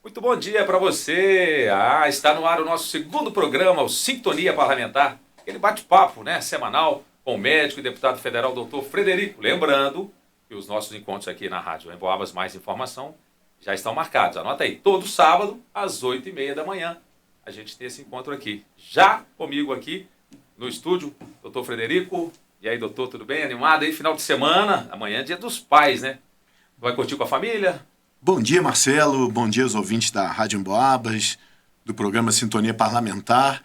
Muito bom dia para você. Está no ar o nosso segundo programa, o Sintonia Parlamentar. Aquele bate-papo, né, semanal com o médico e deputado federal doutor Frederico. Lembrando que os nossos encontros aqui na Rádio Emboabas Mais Informação já estão marcados. Anota aí, todo sábado às 8h30 da manhã a gente tem esse encontro aqui. Já comigo aqui no estúdio, doutor Frederico. E aí, doutor, tudo bem? Animado aí, final de semana? Amanhã é dia dos pais, né? Vai curtir com a família? Bom dia, Marcelo. Bom dia aos ouvintes da Rádio Emboabas, do programa Sintonia Parlamentar.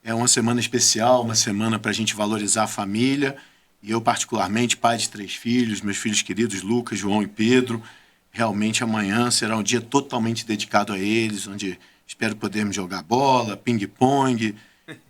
É uma semana especial, uma semana para a gente valorizar a família. E eu, particularmente, pai de 3 filhos, meus filhos queridos Lucas, João e Pedro. Realmente amanhã será um dia totalmente dedicado a eles, onde espero podermos jogar bola, ping-pong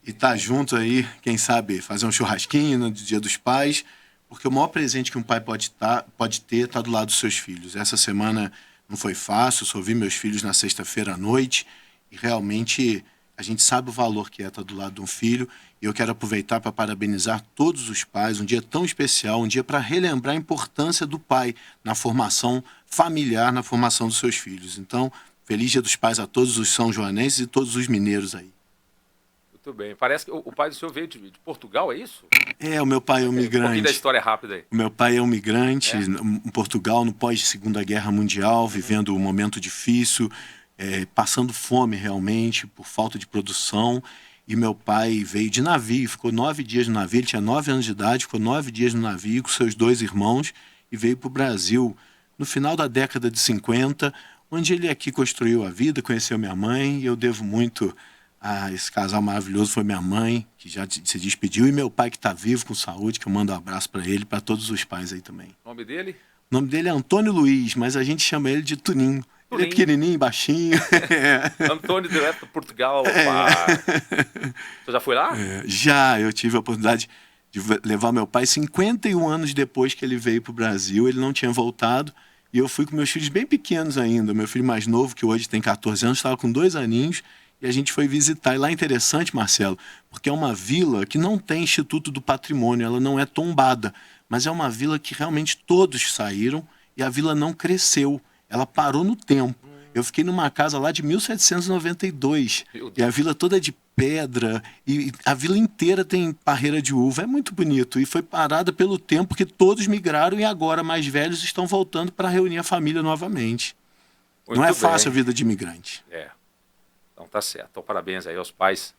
e estar junto aí, quem sabe, fazer um churrasquinho no Dia dos Pais, porque o maior presente que um pai pode ter está do lado dos seus filhos. Essa semana não foi fácil, só vi meus filhos na sexta-feira à noite e realmente a gente sabe o valor que é estar do lado de um filho, e eu quero aproveitar para parabenizar todos os pais, um dia tão especial, um dia para relembrar a importância do pai na formação familiar, na formação dos seus filhos. Então, feliz Dia dos Pais a todos os são joanenses e todos os mineiros aí. Muito bem. Parece que o pai do senhor veio de Portugal, é isso? O meu pai é um Um pouquinho da migrante. história rápida aí. O meu pai é um migrante É? em Portugal, no pós-Segunda Guerra Mundial, vivendo um momento difícil, passando fome realmente, por falta de produção. E meu pai veio de navio, ficou 9 dias no navio, ele tinha 9 anos de idade, ficou 9 dias no navio com seus 2 irmãos e veio para o Brasil no final da década de 50, onde ele aqui construiu a vida, conheceu minha mãe, e eu devo muito a esse casal maravilhoso. Foi minha mãe, que já se despediu, e meu pai, que está vivo, com saúde, que eu mando um abraço para ele, para todos os pais aí também. O nome dele? O nome dele é Antônio Luiz, mas a gente chama ele de Tuninho. Ele é Tuninho. pequenininho, baixinho. Antônio, direto de Portugal. Você já foi lá? Já, eu tive a oportunidade de levar meu pai 51 anos depois que ele veio para o Brasil. Ele não tinha voltado, e eu fui com meus filhos bem pequenos ainda. Meu filho mais novo, que hoje tem 14 anos, estava com 2 aninhos, e a gente foi visitar. E lá é interessante, Marcelo, porque é uma vila que não tem Instituto do Patrimônio, ela não é tombada, mas é uma vila que realmente todos saíram e a vila não cresceu, ela parou no tempo. Eu fiquei numa casa lá de 1792, Meu e a Deus. vila toda é de pedra, e a vila inteira tem parreira de uva. É muito bonito, e foi parada pelo tempo que todos migraram, e agora, mais velhos, estão voltando para reunir a família novamente. Não é Muito fácil a bem. vida de imigrante. Então tá certo. Então parabéns aí aos pais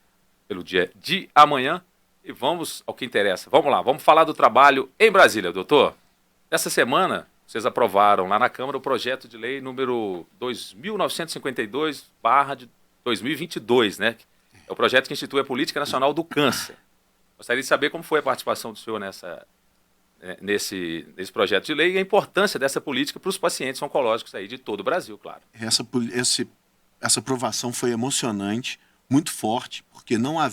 pelo dia de amanhã. E vamos ao que interessa. Vamos lá, vamos falar do trabalho em Brasília, doutor. Essa semana, vocês aprovaram lá na Câmara o projeto de lei número 2952/de 2022, né? É o projeto que institui a Política Nacional do Câncer. Gostaria de saber como foi a participação do senhor nesse projeto de lei e a importância dessa política para os pacientes oncológicos aí de todo o Brasil, claro. Essa aprovação foi emocionante, muito forte, porque não há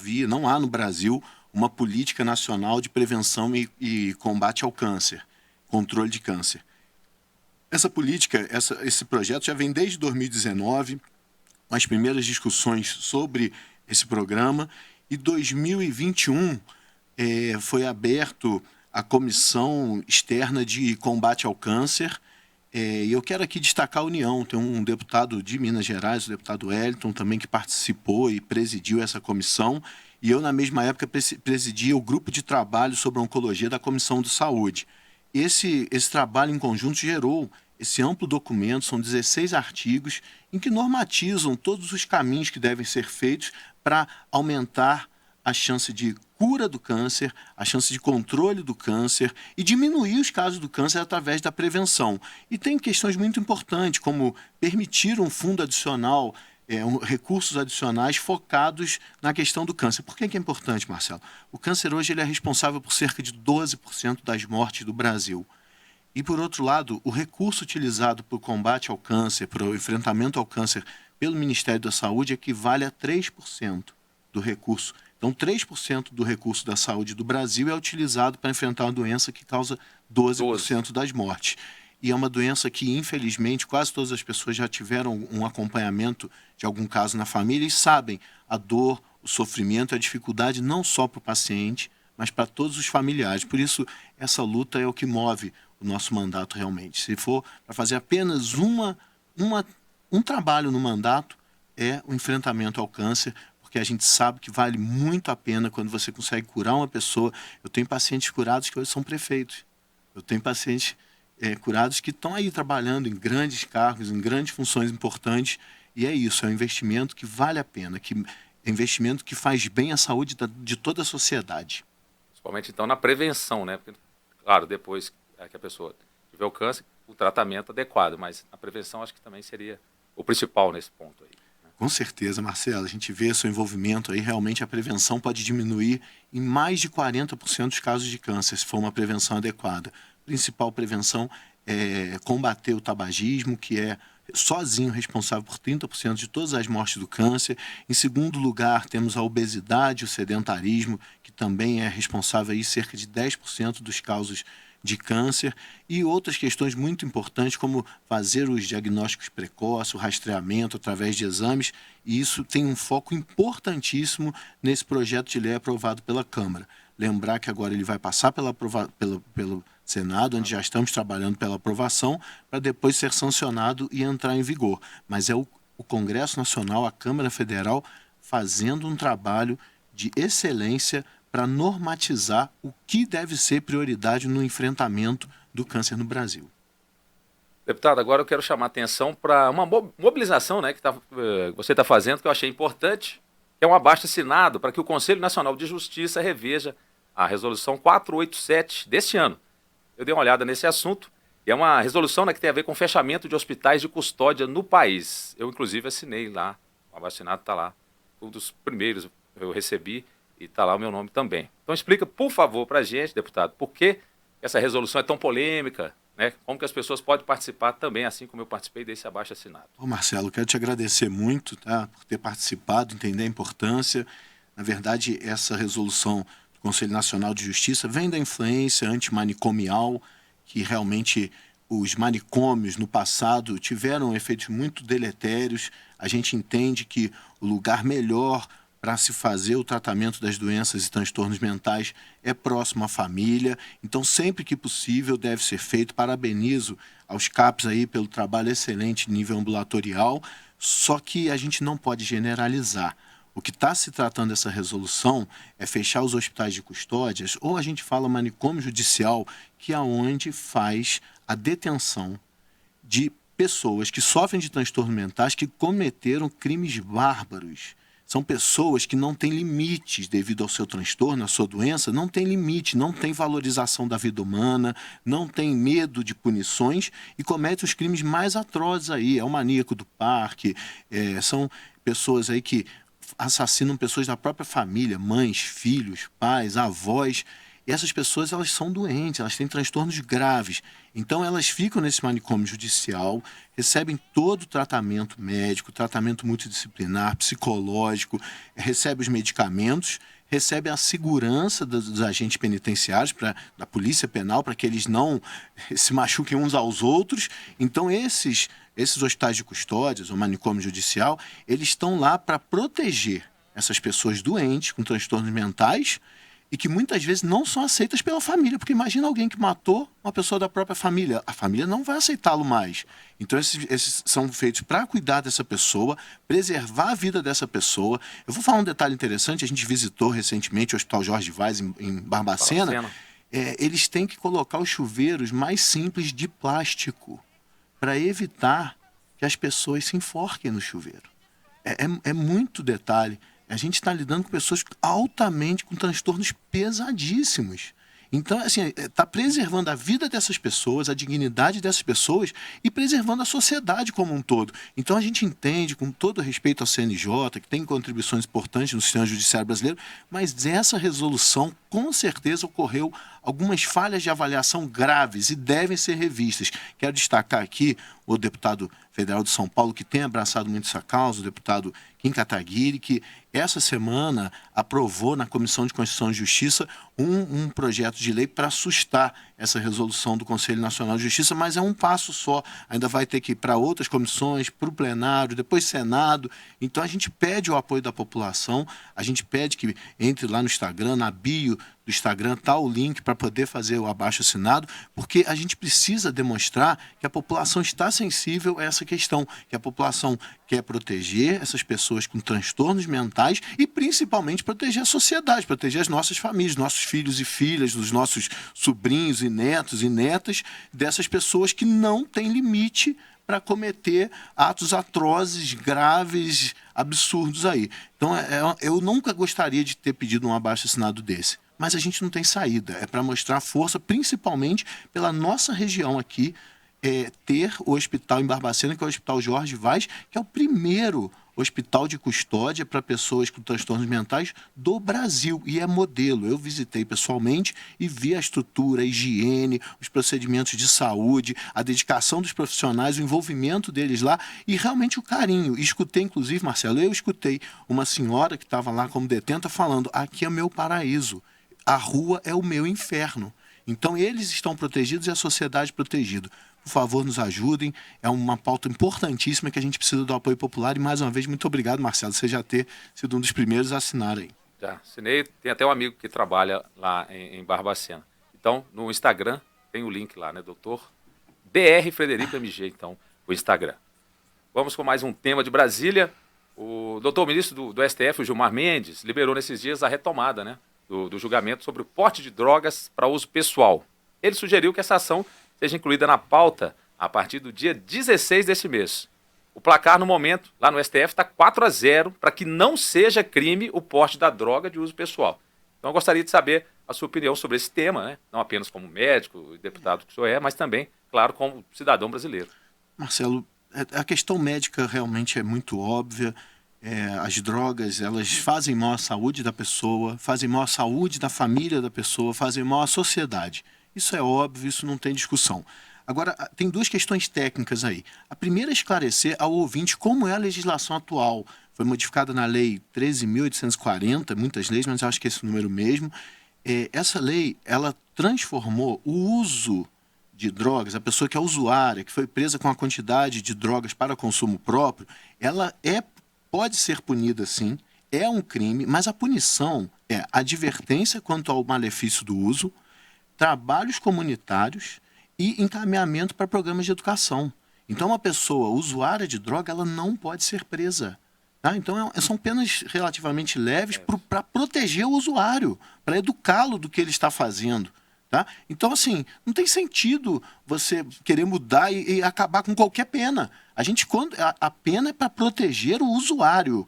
no Brasil uma política nacional de prevenção e combate ao câncer, controle de câncer. Essa política, esse projeto já vem desde 2019, as primeiras discussões sobre esse programa, e 2021 foi aberto a Comissão Externa de Combate ao Câncer. E eu quero aqui destacar a união. Tem um deputado de Minas Gerais, o deputado Wellington, também, que participou e presidiu essa comissão. E eu, na mesma época, presidia o grupo de trabalho sobre oncologia da Comissão de Saúde. Esse trabalho em conjunto gerou esse amplo documento, são 16 artigos, em que normatizam todos os caminhos que devem ser feitos para aumentar a chance de cura do câncer, a chance de controle do câncer e diminuir os casos do câncer através da prevenção. E tem questões muito importantes, como permitir um fundo adicional, recursos adicionais focados na questão do câncer. Por que é importante, Marcelo? O câncer hoje ele é responsável por cerca de 12% das mortes do Brasil. E, por outro lado, o recurso utilizado para o combate ao câncer, para o enfrentamento ao câncer pelo Ministério da Saúde equivale a 3% do recurso. Então, 3% do recurso da saúde do Brasil é utilizado para enfrentar uma doença que causa 12% das mortes. E é uma doença que, infelizmente, quase todas as pessoas já tiveram um acompanhamento de algum caso na família e sabem a dor, o sofrimento, a dificuldade não só para o paciente, mas para todos os familiares. Por isso, essa luta é o que move o nosso mandato realmente. Se for para fazer apenas uma um trabalho no mandato é o enfrentamento ao câncer, porque a gente sabe que vale muito a pena quando você consegue curar uma pessoa. Eu tenho pacientes curados que hoje são prefeitos. Eu tenho pacientes curados que estão aí trabalhando em grandes cargos, em grandes funções importantes, e é isso, é um investimento que vale a pena, é um investimento que faz bem à saúde de toda a sociedade. Principalmente, então, na prevenção, né? Porque, claro, depois que a pessoa tiver o câncer, o tratamento adequado, mas a prevenção acho que também seria o principal nesse ponto aí. Com certeza, Marcelo, a gente vê seu envolvimento aí, realmente a prevenção pode diminuir em mais de 40% dos casos de câncer, se for uma prevenção adequada. A principal prevenção é combater o tabagismo, que é sozinho responsável por 30% de todas as mortes do câncer. Em segundo lugar, temos a obesidade, o sedentarismo, que também é responsável aí cerca de 10% dos casos de câncer, e outras questões muito importantes, como fazer os diagnósticos precoces, o rastreamento através de exames, e isso tem um foco importantíssimo nesse projeto de lei aprovado pela Câmara. Lembrar que agora ele vai passar pelo Senado, onde já estamos trabalhando pela aprovação, para depois ser sancionado e entrar em vigor. Mas é o Congresso Nacional, a Câmara Federal, fazendo um trabalho de excelência para normatizar o que deve ser prioridade no enfrentamento do câncer no Brasil. Deputado, agora eu quero chamar a atenção para uma mobilização, né, que você está fazendo, que eu achei importante, que é um abaixo-assinado para que o Conselho Nacional de Justiça reveja a Resolução 487 deste ano. Eu dei uma olhada nesse assunto, e é uma resolução, né, que tem a ver com o fechamento de hospitais de custódia no país. Eu, inclusive, assinei lá, o abaixo-assinado está lá, um dos primeiros eu recebi, e está lá o meu nome também. Então explica, por favor, para a gente, deputado, por que essa resolução é tão polêmica, né? Como que as pessoas podem participar também, assim como eu participei desse abaixo-assinado. Marcelo, quero te agradecer muito, tá, por ter participado, entender a importância. Na verdade, essa resolução do Conselho Nacional de Justiça vem da influência antimanicomial, que realmente os manicômios no passado tiveram efeitos muito deletérios. A gente entende que o lugar melhor para se fazer o tratamento das doenças e transtornos mentais é próximo à família. Então, sempre que possível, deve ser feito. Parabenizo aos CAPs aí pelo trabalho excelente em nível ambulatorial, só que a gente não pode generalizar. O que está se tratando dessa resolução é fechar os hospitais de custódias, ou a gente fala manicômio judicial, que é onde faz a detenção de pessoas que sofrem de transtornos mentais, que cometeram crimes bárbaros. São pessoas que não têm limites devido ao seu transtorno, à sua doença, não tem limite, não tem valorização da vida humana, não tem medo de punições e cometem os crimes mais atrozes aí. É o maníaco do parque, são pessoas aí que assassinam pessoas da própria família, mães, filhos, pais, avós. E essas pessoas, elas são doentes, elas têm transtornos graves. Então, elas ficam nesse manicômio judicial, recebem todo o tratamento médico, tratamento multidisciplinar, psicológico, recebem os medicamentos, recebem a segurança dos agentes penitenciários, da polícia penal, para que eles não se machuquem uns aos outros. Então, esses hospitais de custódias, ou manicômio judicial, eles estão lá para proteger essas pessoas doentes, com transtornos mentais, e que muitas vezes não são aceitas pela família, porque imagina alguém que matou uma pessoa da própria família, a família não vai aceitá-lo mais. Então esses são feitos para cuidar dessa pessoa, preservar a vida dessa pessoa. Eu vou falar um detalhe interessante, a gente visitou recentemente o Hospital Jorge Vaz em Barbacena. Eles têm que colocar os chuveiros mais simples de plástico para evitar que as pessoas se enforquem no chuveiro. É muito detalhe. A gente está lidando com pessoas altamente com transtornos pesadíssimos. Então, assim, está preservando a vida dessas pessoas, a dignidade dessas pessoas e preservando a sociedade como um todo. Então, a gente entende, com todo respeito ao CNJ, que tem contribuições importantes no sistema judiciário brasileiro, mas essa resolução, com certeza, ocorreu algumas falhas de avaliação graves e devem ser revistas. Quero destacar aqui o deputado federal de São Paulo, que tem abraçado muito essa causa, o deputado Kim Kataguiri, que essa semana aprovou na Comissão de Constituição e Justiça um projeto de lei para sustar essa resolução do Conselho Nacional de Justiça, mas é um passo só. Ainda vai ter que ir para outras comissões, para o plenário, depois Senado. Então a gente pede o apoio da população, a gente pede que entre lá no Instagram, na bio do Instagram está o link para poder fazer o abaixo-assinado, porque a gente precisa demonstrar que a população está sensível a essa questão, que a população quer proteger essas pessoas com transtornos mentais e principalmente proteger a sociedade, proteger as nossas famílias, nossos filhos e filhas, os nossos sobrinhos e netas dessas pessoas que não têm limite para cometer atos atrozes, graves, absurdos aí. Então, eu nunca gostaria de ter pedido um abaixo-assinado desse. Mas a gente não tem saída. É para mostrar força, principalmente pela nossa região aqui, ter o hospital em Barbacena, que é o Hospital Jorge Vaz, que é o primeiro hospital de custódia para pessoas com transtornos mentais do Brasil, e é modelo. Eu visitei pessoalmente e vi a estrutura, a higiene, os procedimentos de saúde, a dedicação dos profissionais, o envolvimento deles lá e realmente o carinho. E escutei, inclusive, Marcelo, eu escutei uma senhora que estava lá como detenta falando: aqui é meu paraíso, a rua é o meu inferno. Então eles estão protegidos e a sociedade protegida. Por favor, nos ajudem. É uma pauta importantíssima que a gente precisa do apoio popular. E, mais uma vez, muito obrigado, Marcelo, você já ter sido um dos primeiros a assinar aí. Já assinei. Tem até um amigo que trabalha lá em Barbacena. Então, no Instagram, tem o link lá, né, doutor? Dr. Frederico MG, então, o Instagram. Vamos com mais um tema de Brasília. O doutor ministro do STF, o Gilmar Mendes, liberou nesses dias a retomada, né, do julgamento sobre o porte de drogas para uso pessoal. Ele sugeriu que essa ação seja incluída na pauta a partir do dia 16 desse mês. O placar, no momento, lá no STF, está 4-0 para que não seja crime o porte da droga de uso pessoal. Então, eu gostaria de saber a sua opinião sobre esse tema, né? Não apenas como médico e deputado que o senhor é, mas também, claro, como cidadão brasileiro. Marcelo, a questão médica realmente é muito óbvia. As drogas, elas fazem mal à saúde da pessoa, fazem mal à saúde da família da pessoa, fazem mal à sociedade. Isso é óbvio, isso não tem discussão. Agora, tem duas questões técnicas aí. A primeira é esclarecer ao ouvinte como é a legislação atual. Foi modificada na Lei 13.840, muitas leis, mas eu acho que é esse número mesmo. Essa lei, ela transformou o uso de drogas, a pessoa que é usuária, que foi presa com a quantidade de drogas para consumo próprio, ela pode ser punida sim, é um crime, mas a punição é advertência quanto ao malefício do uso, trabalhos comunitários e encaminhamento para programas de educação. Então, uma pessoa usuária de droga, ela não pode ser presa. Tá? Então, são penas relativamente leves para proteger o usuário, para educá-lo do que ele está fazendo. Tá? Então, assim, não tem sentido você querer mudar e acabar com qualquer pena. A pena é para proteger o usuário.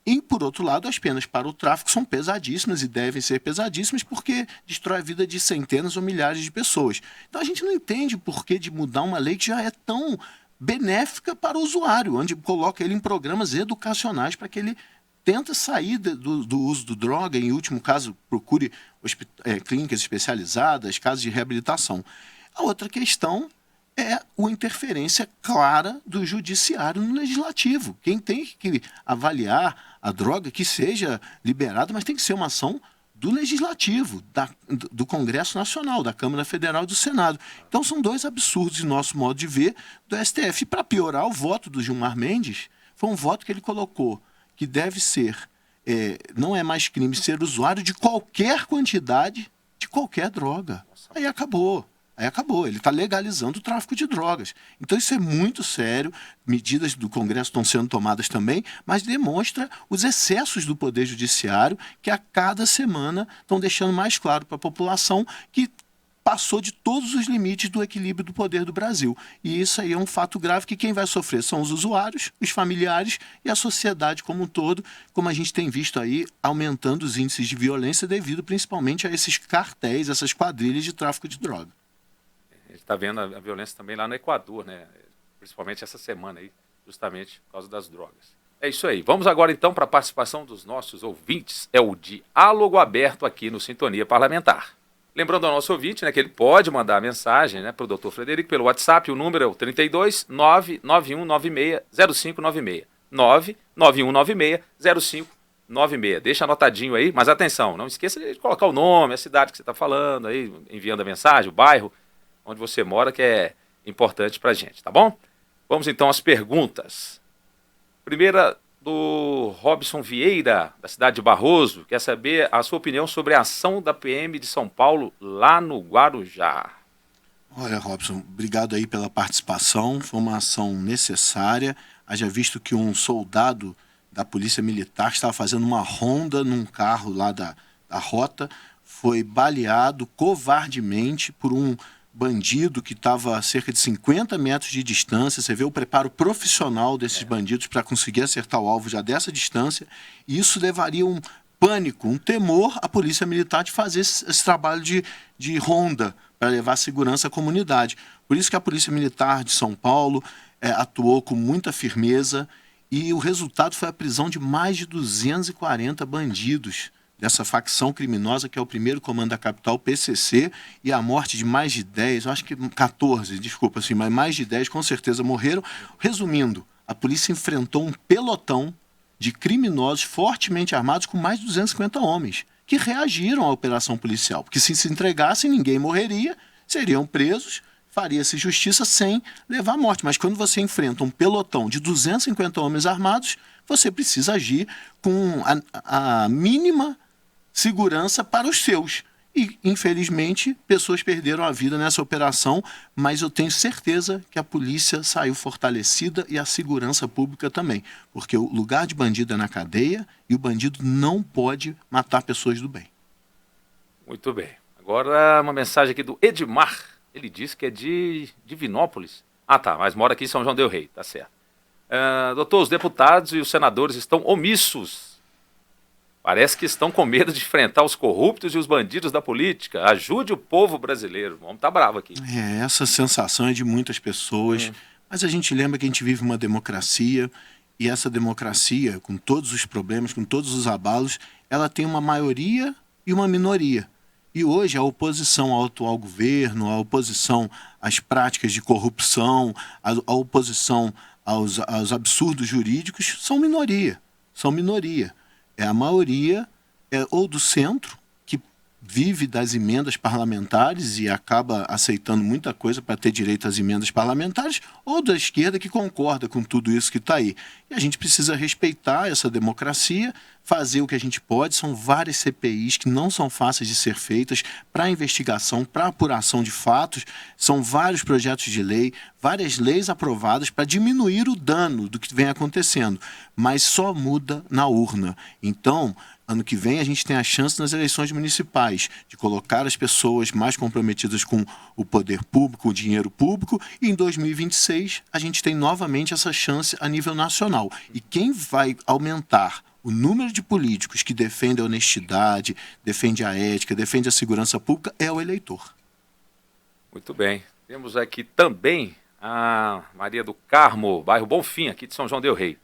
E, por outro lado, as penas para o tráfico são pesadíssimas e devem ser pesadíssimas porque destrói a vida de centenas ou milhares de pessoas. Então, a gente não entende o porquê de mudar uma lei que já é tão benéfica para o usuário, onde coloca ele em programas educacionais para que ele tenta sair do uso do droga, em último caso, procure clínicas especializadas, casos de reabilitação. A outra questão é a interferência clara do judiciário no legislativo. Quem tem que avaliar a droga, que seja liberada, mas tem que ser uma ação do legislativo, do Congresso Nacional, da Câmara Federal e do Senado. Então são dois absurdos, em nosso modo de ver, do STF. E para piorar, o voto do Gilmar Mendes foi um voto que ele colocou que deve ser, não é mais crime ser usuário de qualquer quantidade de qualquer droga. Aí acabou. Ele está legalizando o tráfico de drogas. Então isso é muito sério, medidas do Congresso estão sendo tomadas também, mas demonstra os excessos do Poder Judiciário que a cada semana estão deixando mais claro para a população que passou de todos os limites do equilíbrio do poder do Brasil. E isso aí é um fato grave que quem vai sofrer são os usuários, os familiares e a sociedade como um todo, como a gente tem visto aí, aumentando os índices de violência devido principalmente a esses cartéis, essas quadrilhas de tráfico de droga. A gente está vendo a violência também lá no Equador, né? Principalmente essa semana aí, justamente por causa das drogas. É isso aí. Vamos agora então para a participação dos nossos ouvintes. É o diálogo aberto aqui no Sintonia Parlamentar. Lembrando ao nosso ouvinte, né, que ele pode mandar mensagem, né, para o Dr. Frederico pelo WhatsApp. O número é o 32 99196 0596. 99196 0596. Deixa anotadinho aí, mas atenção, não esqueça de colocar o nome, a cidade que você está falando aí, enviando a mensagem, o bairro onde você mora, que é importante para a gente, tá bom? Vamos então às perguntas. Primeira do Robson Vieira, da cidade de Barroso. Quer saber a sua opinião sobre a ação da PM de São Paulo lá no Guarujá. Olha, Robson, obrigado aí pela participação. Foi uma ação necessária. Haja visto que um soldado da Polícia Militar estava fazendo uma ronda num carro lá da rota, foi baleado covardemente por um bandido que estava a cerca de 50 metros de distância. Você vê o preparo profissional desses bandidos para conseguir acertar o alvo já dessa distância. E isso levaria um pânico, um temor à Polícia Militar de fazer esse trabalho de ronda para levar segurança à comunidade. Por isso que a Polícia Militar de São Paulo atuou com muita firmeza e o resultado foi a prisão de mais de 240 bandidos dessa facção criminosa que é o primeiro comando da capital, o PCC, e a morte de mais de 10, eu acho que 14, desculpa, assim, mas mais de 10 com certeza morreram. Resumindo, a polícia enfrentou um pelotão de criminosos fortemente armados com mais de 250 homens que reagiram à operação policial, porque se entregassem ninguém morreria, seriam presos, faria-se justiça sem levar à morte. Mas quando você enfrenta um pelotão de 250 homens armados, você precisa agir com a mínima segurança para os seus. E, infelizmente, pessoas perderam a vida nessa operação, mas eu tenho certeza que a polícia saiu fortalecida e a segurança pública também, porque o lugar de bandido é na cadeia e o bandido não pode matar pessoas do bem. Muito bem. Agora uma mensagem aqui do Edmar. Ele disse que é de Divinópolis. Ah, tá, mas mora aqui em São João del Rei, tá certo. Doutor, os deputados e os senadores estão omissos. Parece que estão com medo de enfrentar os corruptos e os bandidos da política. Ajude o povo brasileiro. O homem tá bravo aqui. Essa sensação é de muitas pessoas. Mas a gente lembra que a gente vive uma democracia e essa democracia, com todos os problemas, com todos os abalos, ela tem uma maioria e uma minoria. E hoje a oposição ao atual governo, a oposição às práticas de corrupção, a oposição aos absurdos jurídicos são minoria. São minoria. A maioria é ou do centro, que vive das emendas parlamentares e acaba aceitando muita coisa para ter direito às emendas parlamentares, ou da esquerda que concorda com tudo isso que está aí. E a gente precisa respeitar essa democracia, fazer o que a gente pode. São várias CPIs que não são fáceis de ser feitas para investigação, para apuração de fatos. São vários projetos de lei, várias leis aprovadas para diminuir o dano do que vem acontecendo, mas só muda na urna. Então, ano que vem a gente tem a chance nas eleições municipais de colocar as pessoas mais comprometidas com o poder público, o dinheiro público, e em 2026 a gente tem novamente essa chance a nível nacional. E quem vai aumentar o número de políticos que defendem a honestidade, defende a ética, defende a segurança pública é o eleitor. Muito bem. Temos aqui também a Maria do Carmo, bairro Bonfim, aqui de São João del Rei.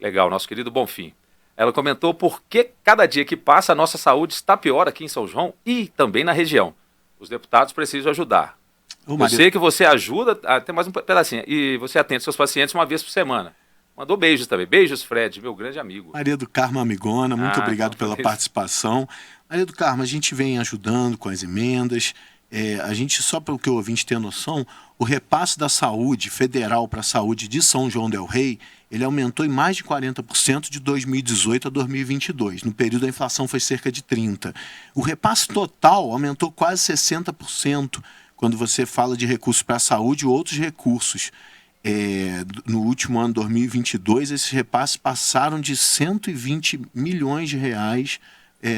Legal, nosso querido Bonfim. Ela comentou por que cada dia que passa a nossa saúde está pior aqui em São João e também na região. Os deputados precisam ajudar. Eu sei que você ajuda, até mais um pedacinho, e você atende seus pacientes uma vez por semana. Mandou beijos também. Beijos, Fred, meu grande amigo. Maria do Carmo, amigona, muito obrigado pela participação. Maria do Carmo, a gente vem ajudando com as emendas. A gente, só para o que o ouvinte ter noção, o repasse da saúde federal para a saúde de São João del Rei, ele aumentou em mais de 40% de 2018 a 2022. No período a inflação foi cerca de 30%. O repasse total aumentou quase 60% quando você fala de recursos para a saúde e outros recursos. No último ano, 2022, esses repasses passaram de 120 milhões de reais,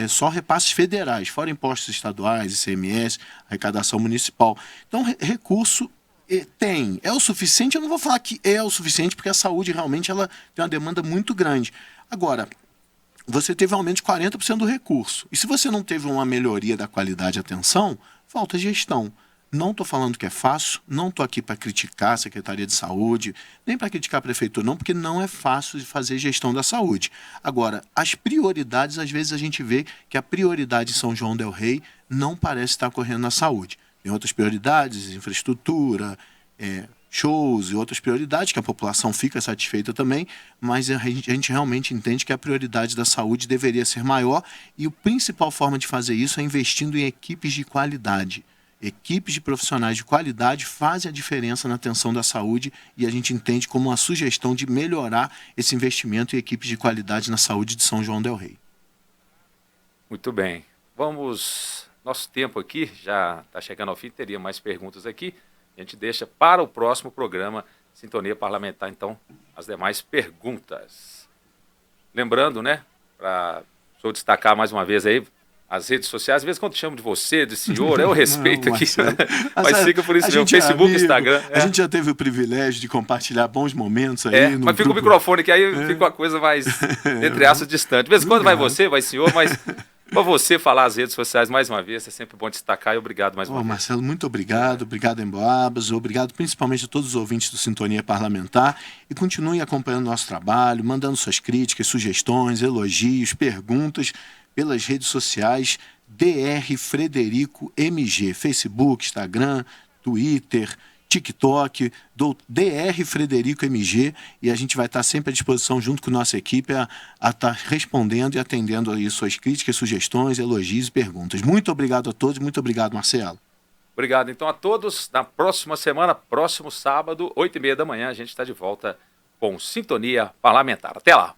só repasses federais, fora impostos estaduais, ICMS, arrecadação municipal. Então, recurso tem. É o suficiente? Eu não vou falar que é o suficiente, porque a saúde realmente ela tem uma demanda muito grande. Agora, você teve um aumento de 40% do recurso. E se você não teve uma melhoria da qualidade de atenção, falta gestão. Não estou falando que é fácil, não estou aqui para criticar a Secretaria de Saúde, nem para criticar a Prefeitura, não, porque não é fácil de fazer gestão da saúde. Agora, as prioridades, às vezes a gente vê que a prioridade em São João del Rei não parece estar correndo na saúde. Tem outras prioridades, infraestrutura, shows e outras prioridades, que a população fica satisfeita também, mas a gente realmente entende que a prioridade da saúde deveria ser maior e a principal forma de fazer isso é investindo em equipes de qualidade. Equipes de profissionais de qualidade fazem a diferença na atenção da saúde e a gente entende como uma sugestão de melhorar esse investimento em equipes de qualidade na saúde de São João del Rei. Muito bem. Nosso tempo aqui já está chegando ao fim, teria mais perguntas aqui. A gente deixa para o próximo programa Sintonia Parlamentar, então, as demais perguntas. Lembrando, né, para o senhor destacar mais uma vez aí, as redes sociais, às vezes quando chamo de você, de senhor, eu respeito aqui, mas fica por isso mesmo, Facebook, Instagram. A gente já teve o privilégio de compartilhar bons momentos aí. Mas fica o microfone que aí fica uma coisa mais, entre aspas, distante. De vez em quando vai você, vai senhor, mas para você falar as redes sociais mais uma vez, é sempre bom destacar e obrigado mais uma vez. Marcelo, muito obrigado Emboabas, obrigado principalmente a todos os ouvintes do Sintonia Parlamentar e continuem acompanhando o nosso trabalho, mandando suas críticas, sugestões, elogios, perguntas pelas redes sociais DR Frederico MG, Facebook, Instagram, Twitter, TikTok, do DR Frederico MG, e a gente vai estar sempre à disposição junto com a nossa equipe a estar respondendo e atendendo aí suas críticas, sugestões, elogios e perguntas. Muito obrigado a todos, muito obrigado, Marcelo. Obrigado então a todos. Na próxima semana, próximo sábado, 8h30 da manhã, a gente está de volta com Sintonia Parlamentar. Até lá!